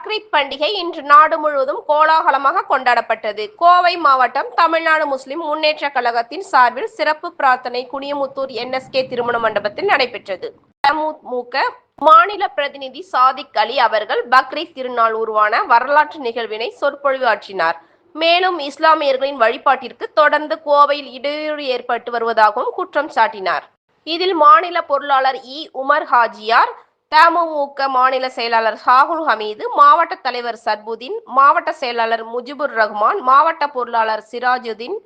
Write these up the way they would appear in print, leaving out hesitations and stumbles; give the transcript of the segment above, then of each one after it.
பக்ரீத் பண்டிகை இன்று நாடு முழுவதும் கோலாகலமாக கொண்டாடப்பட்டது. கோவை மாவட்டம் தமிழ்நாடு முஸ்லிம் முன்னேற்ற கழகத்தின் சார்பில் சிறப்பு பிரார்த்தனை குனியமுத்தூர் NSK திருமண மண்டபத்தில் நடைபெற்றது. தமுமுக மாநில பிரதிநிதி சாதிக் அலி அவர்கள் பக்ரீத் திருநாள் உருவான வரலாற்று நிகழ்வினை சொற்பொழிவு ஆற்றினார். மேலும் இஸ்லாமியர்களின் வழிபாட்டிற்கு தொடர்ந்து கோவையில் இடையூறு ஏற்பட்டு வருவதாகவும் குற்றம் சாட்டினார். இதில் மாநில பொருளாளர் உமர் ஹாஜியார், தமுமுக மாநில செயலாளர் சாகுல் ஹமீது, மாவட்ட தலைவர் சர்புதீன், மாவட்ட செயலாளர் முஜிபுர் ரஹ்மான், மாவட்ட பொருளாளர் சிராஜுதீன்,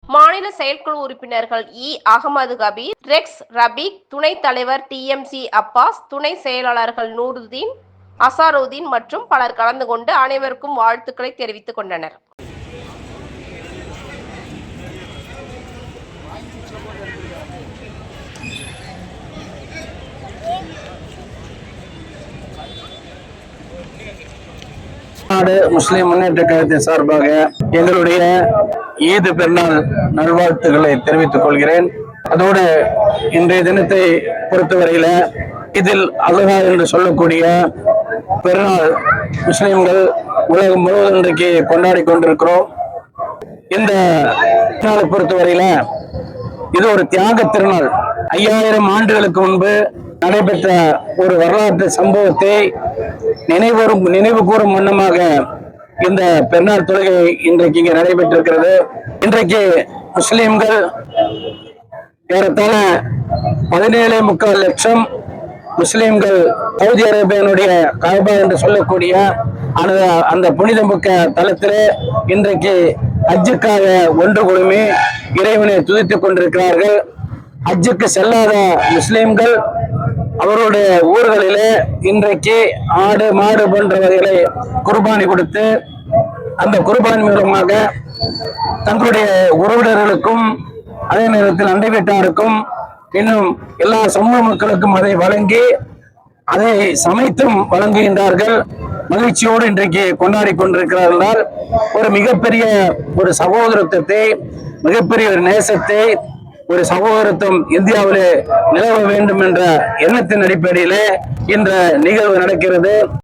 மாநில செயற்குழு உறுப்பினர்கள் அகமது கபீர், ரெக்ஸ் ரபீக், துணைத் தலைவர் TMC அப்பாஸ், துணை செயலாளர்கள் நூருதீன், அசாருதீன் மற்றும் பலர் கலந்து கொண்டு அனைவருக்கும் வாழ்த்துக்களை தெரிவித்துக் கொண்டனர். தமிழ்நாடு முஸ்லிம் முன்னேற்ற கழகத்தின் சார்பாக எங்களுடைய ஈத் பெருநாள் நல்வாழ்த்துக்களை தெரிவித்துக் கொள்கிறேன். அதோடு இன்றைய தினத்தை பொறுத்தவரையில இதில் அல்ஹா என்று சொல்லக்கூடிய பெருநாள் முஸ்லிம்கள் உலகம் முழுவதும் இன்றைக்கு கொண்டாடி கொண்டிருக்கிறோம். இந்த நாளை பொறுத்தவரையில இது ஒரு தியாக திருநாள். 5000 ஆண்டுகளுக்கு முன்பு நடைபெற்ற ஒரு வரலாற்று சம்பவத்தை நினைவு கூறும் வண்ணமாக இந்த பெருநாள் தொழுகை இன்றைக்கு இங்கே நடைபெற்றிருக்கிறது. இன்றைக்கு முஸ்லிம்கள் ஏறத்தாழ 17.25 லட்சம் முஸ்லிம்கள் சவுதி அரேபியாவுடைய கஅபா என்று சொல்லக்கூடிய அந்த புனிதமிக்க தலத்திலே இன்றைக்கு ஹஜ்ஜுக்காக ஒன்று குழுமி இறைவனை துதித்துக் கொண்டிருக்கிறார்கள். ஹஜ்ஜுக்கு செல்லாத முஸ்லிம்கள் அவருடைய ஊர்களிலே இன்றைக்கு ஆடு மாடு போன்ற வகைகளை குர்பானி கொடுத்து அந்த குர்பானி மூலமாக தங்களுடைய உறவினர்களுக்கும் அதே நேரத்தில் அண்டை வீட்டாருக்கும் இன்னும் எல்லா சமூக மக்களுக்கும் அதை வழங்கி அதை சமைத்தும் வழங்குகின்றார்கள். மகிழ்ச்சியோடு இன்றைக்கு கொண்டாடி கொண்டிருக்கிறார்கள். ஒரு மிகப்பெரிய ஒரு சகோதரத்துவத்தை, மிகப்பெரிய ஒரு நேசத்தை, ஒரு சகோதரத்துவம் இந்தியாவிலே நிலவ வேண்டும் என்ற எண்ணத்தின் அடிப்படையிலே இந்த நிகழ்வு நடக்கிறது.